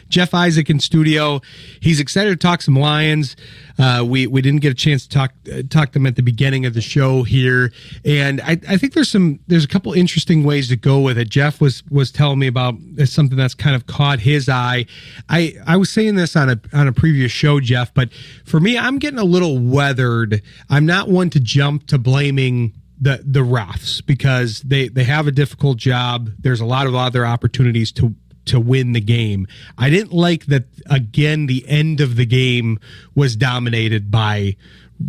Jeff Isaak in studio. He's excited to talk some Lions. We didn't get a chance to talk them at the beginning of the show here, and I think there's a couple interesting ways to go with it. Jeff was telling me about something that's kind of caught his eye. I was saying this on a previous show, Jeff, but for me, I'm getting a little weathered. I'm not one to jump to blaming the refs because they have a difficult job. There's a lot of other opportunities to win the game. I didn't like that, again, the end of the game was dominated by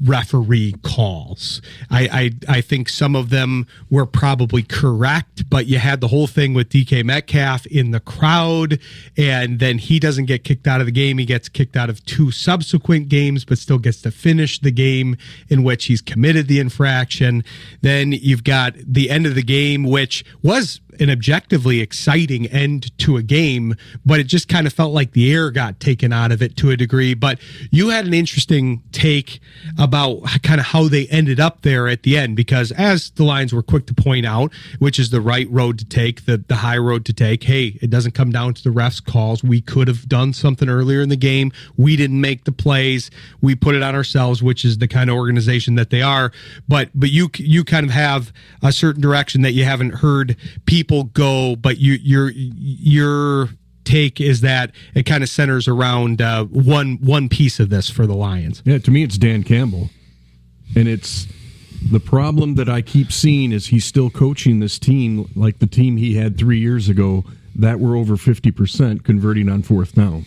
referee calls. I think some of them were probably correct, but you had the whole thing with DK Metcalf in the crowd, and then he doesn't get kicked out of the game. He gets kicked out of 2 subsequent games, but still gets to finish the game in which he's committed the infraction. Then you've got the end of the game, which was an objectively exciting end to a game, but it just kind of felt like the air got taken out of it to a degree. But you had an interesting take about kind of how they ended up there at the end, because as the Lions were quick to point out, which is the right road to take, the high road to take, hey, it doesn't come down to the refs' calls. We could have done something earlier in the game. We didn't make the plays. We put it on ourselves, which is the kind of organization that they are. But you kind of have a certain direction that you haven't heard people go, but your take is that it kind of centers around one piece of this for the Lions. Yeah, to me it's Dan Campbell, and it's the problem that I keep seeing is he's still coaching this team like the team he had 3 years ago that were over 50% converting on 4th down,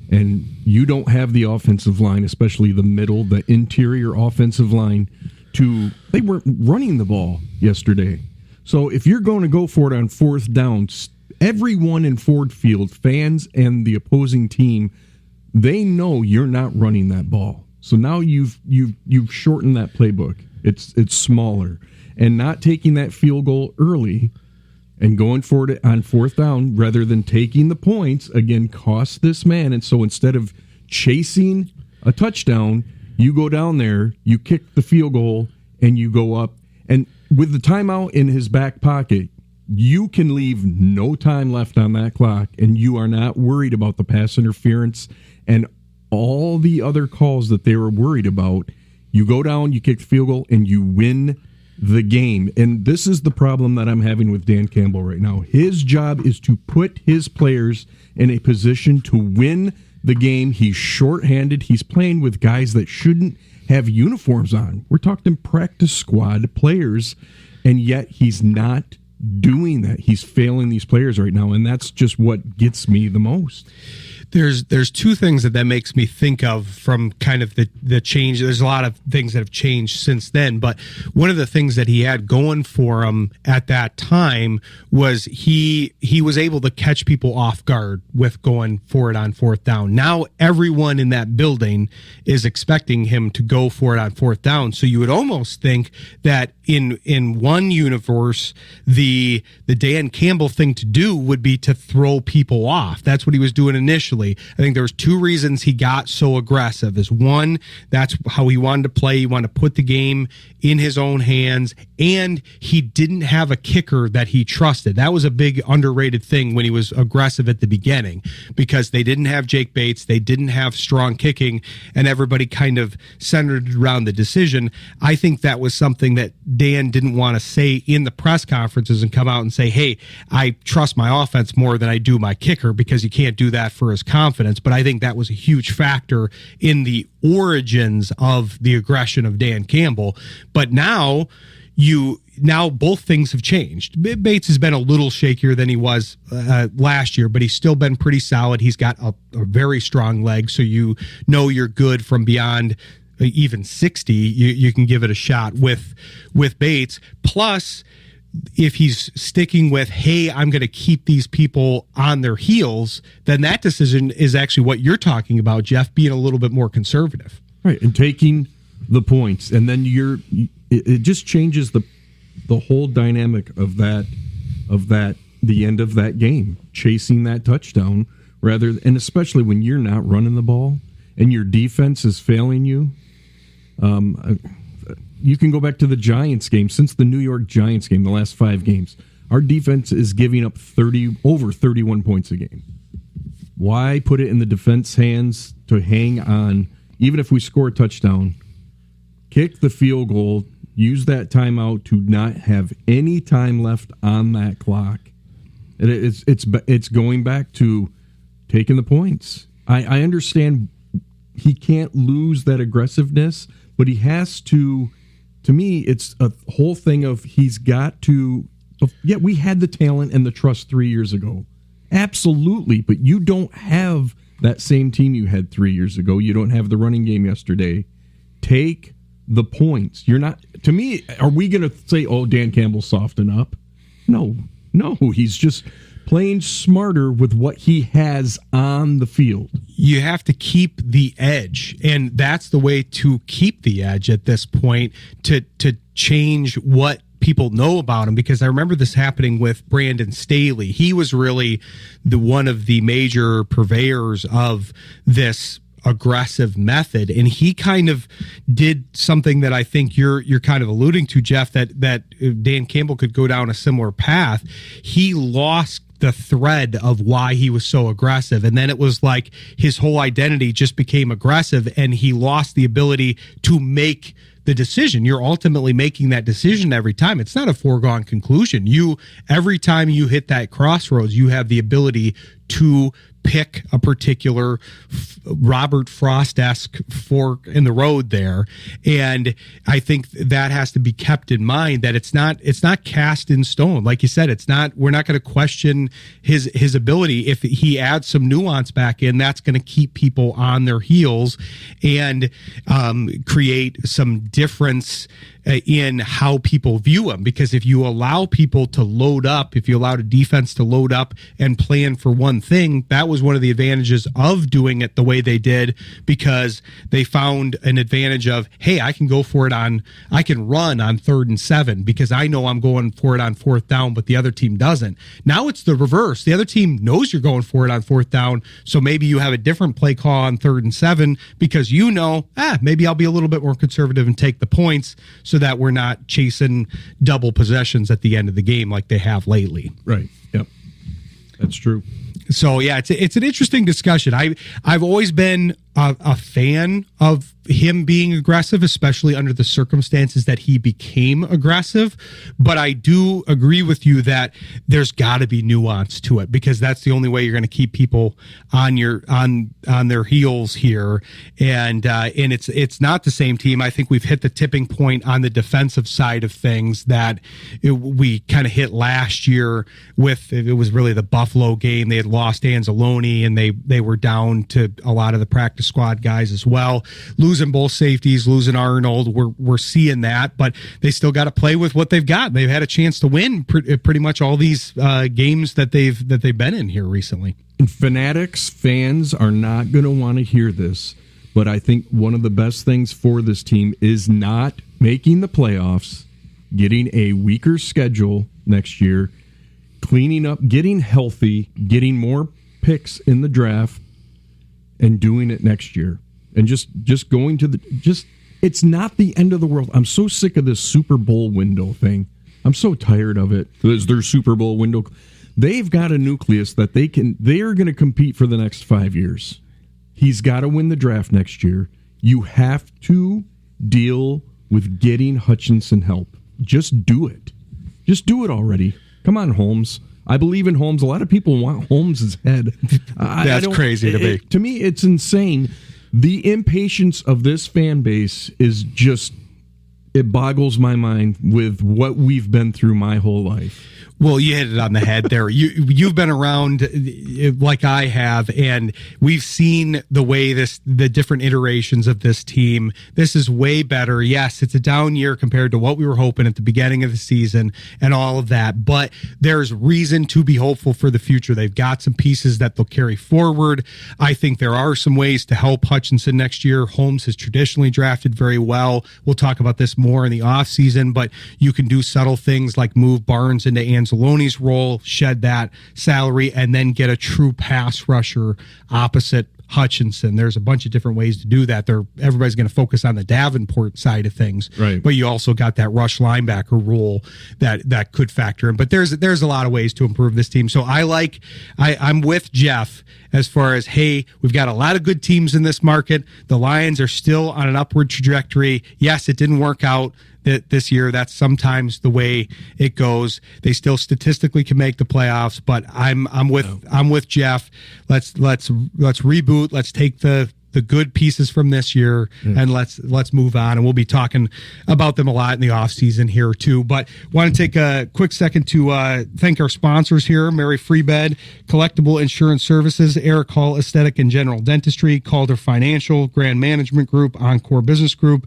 and you don't have the offensive line, especially the middle, the interior offensive line. They weren't running the ball yesterday. So if you're going to go for it on 4th down, everyone in Ford Field, fans and the opposing team, they know you're not running that ball. So now you've shortened that playbook. It's smaller, and not taking that field goal early and going for it on 4th down rather than taking the points again cost this man. And so instead of chasing a touchdown, you go down there, you kick the field goal, and you go up. And with the timeout in his back pocket, you can leave no time left on that clock, and you are not worried about the pass interference and all the other calls that they were worried about. You go down, you kick the field goal, and you win the game. And this is the problem that I'm having with Dan Campbell right now. His job is to put his players in a position to win the game. He's shorthanded. He's playing with guys that shouldn't have uniforms on. We're talking practice squad players, and yet he's not doing that. He's failing these players right now, and that's just what gets me the most. There's 2 things that makes me think of from kind of the change. There's a lot of things that have changed since then, but one of the things that he had going for him at that time was he was able to catch people off guard with going for it on 4th down. Now everyone in that building is expecting him to go for it on 4th down. So you would almost think that in one universe, the Dan Campbell thing to do would be to throw people off. That's what he was doing initially. I think there was 2 reasons he got so aggressive. Is one, that's how he wanted to play. He wanted to put the game in his own hands, and he didn't have a kicker that he trusted. That was a big underrated thing when he was aggressive at the beginning, because they didn't have Jake Bates, they didn't have strong kicking, and everybody kind of centered around the decision. I think that was something that Dan didn't want to say in the press conferences and come out and say, hey, I trust my offense more than I do my kicker, because you can't do that for his confidence. But I think that was a huge factor in the origins of the aggression of Dan Campbell. But now both things have changed. Bates has been a little shakier than he was last year, but he's still been pretty solid. He's got a very strong leg, so you know you're good from beyond even 60. You can give it a shot with Bates. Plus, if he's sticking with, hey, I'm going to keep these people on their heels, then that decision is actually what you're talking about, Jeff, being a little bit more conservative. Right, and taking the points, and then it just changes the whole dynamic of the end of that game, chasing that touchdown and especially when you're not running the ball and your defense is failing you. You can go back to the Giants game. Since the New York Giants game, the last 5 games, our defense is giving up over 31 points a game. Why put it in the defense hands to hang on, even if we score a touchdown, kick the field goal, use that timeout to not have any time left on that clock. It's going back to taking the points. I understand he can't lose that aggressiveness, but he has to. To me, it's a whole thing of he's got to. Yeah, we had the talent and the trust 3 years ago. Absolutely, but you don't have that same team you had 3 years ago. You don't have the running game yesterday. Take the points. You're not. To me, are we going to say, "Oh, Dan Campbell's soften up"? No, he's just playing smarter with what he has on the field. You have to keep the edge, and that's the way to keep the edge at this point, to change what people know about him, because I remember this happening with Brandon Staley. He was really one of the major purveyors of this aggressive method, and he kind of did something that I think you're kind of alluding to, Jeff, that Dan Campbell could go down a similar path. He lost the thread of why he was so aggressive, and then it was like his whole identity just became aggressive, and he lost the ability to make the decision. You're ultimately making that decision every time. It's not a foregone conclusion. Every time you hit that crossroads, you have the ability to pick a particular Robert Frost-esque fork in the road there. And I think that has to be kept in mind, that it's not cast in stone. Like you said, we're not going to question his ability. If he adds some nuance back in, that's going to keep people on their heels and create some difference in how people view him. Because if you allow people to load up, if you allow the defense to load up and plan for one thing, that was one of the advantages of doing it the way they did, because they found an advantage of, hey, I can run on 3rd and 7 because I know I'm going for it on 4th down, but the other team doesn't. Now it's the reverse. The other team knows you're going for it on 4th down, so maybe you have a different play call on 3rd and 7 because you know, maybe I'll be a little bit more conservative and take the points so that we're not chasing double possessions at the end of the game like they have lately. Right. Yep. That's true. So yeah, it's an interesting discussion. I've always been a fan of him being aggressive, especially under the circumstances that he became aggressive. But I do agree with you that there's got to be nuance to it, because that's the only way you're going to keep people on their heels here. And it's not the same team. I think we've hit the tipping point on the defensive side of things that we kind of hit last year with. It was really the Buffalo game. They had lost Anzalone, and they were down to a lot of the practice squad guys as well, losing both safeties, losing Arnold. We're seeing that, but they still got to play with what they've got. They've had a chance to win pretty much all these games that they've been in here recently. And fans are not going to want to hear this, but I think one of the best things for this team is not making the playoffs, getting a weaker schedule next year, cleaning up, getting healthy, getting more picks in the draft, and doing it next year. And just going to it's not the end of the world. I'm so sick of this Super Bowl window thing. I'm so tired of it. Is their Super Bowl window? They've got a nucleus that they are going to compete for the next 5 years. He's got to win the draft next year. You have to deal with getting Hutchinson help. Just do it. Just do it already. Come on, Holmes. I believe in Holmes. A lot of people want Holmes' head. That's crazy to me. To me, it's insane. The impatience of this fan base is just, it boggles my mind with what we've been through my whole life. Well, you hit it on the head there. You've been around like I have, and we've seen the way the different iterations of this team. This is way better. Yes, it's a down year compared to what we were hoping at the beginning of the season and all of that, but there's reason to be hopeful for the future. They've got some pieces that they'll carry forward. I think there are some ways to help Hutchinson next year. Holmes has traditionally drafted very well. We'll talk about this more in the offseason, but you can do subtle things like move Barnes into Anzalone's role, shed that salary, and then get a true pass rusher opposite Hutchinson. There's a bunch of different ways to do that. Everybody's going to focus on the Davenport side of things, right? But you also got that rush linebacker rule that could factor in. But there's a lot of ways to improve this team. So I'm with Jeff as far as, hey, we've got a lot of good teams in this market. The Lions are still on an upward trajectory. Yes, it didn't work out this year. That's sometimes the way it goes. They still statistically can make the playoffs, but I'm with Jeff. Let's reboot. Let's take the good pieces from this year and let's move on. And we'll be talking about them a lot in the off season here too. But want to take a quick second to thank our sponsors here: Mary Freebed, Collectible Insurance Services, Eric Hall Aesthetic and General Dentistry, Calder Financial, Grand Management Group, Encore Business Group,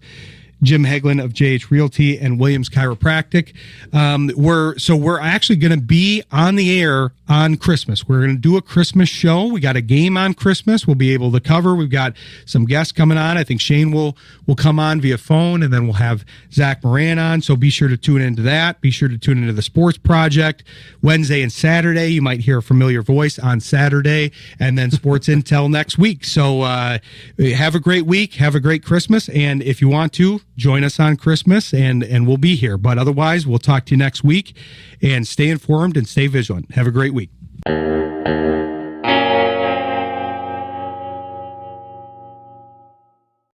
Jim Hagelin of JH Realty, and Williams Chiropractic. We're actually going to be on the air on Christmas. We're going to do a Christmas show. We got a game on Christmas we'll be able to cover. We've got some guests coming on. I think Shane will come on via phone, and then we'll have Zach Moran on. So be sure to tune into that. Be sure to tune into the Sports Project. Wednesday and Saturday, you might hear a familiar voice on Saturday, and then Sports Intel next week. So have a great week. Have a great Christmas. And if you want to, join us on Christmas, and we'll be here. But otherwise, we'll talk to you next week, and stay informed and stay vigilant. Have a great week.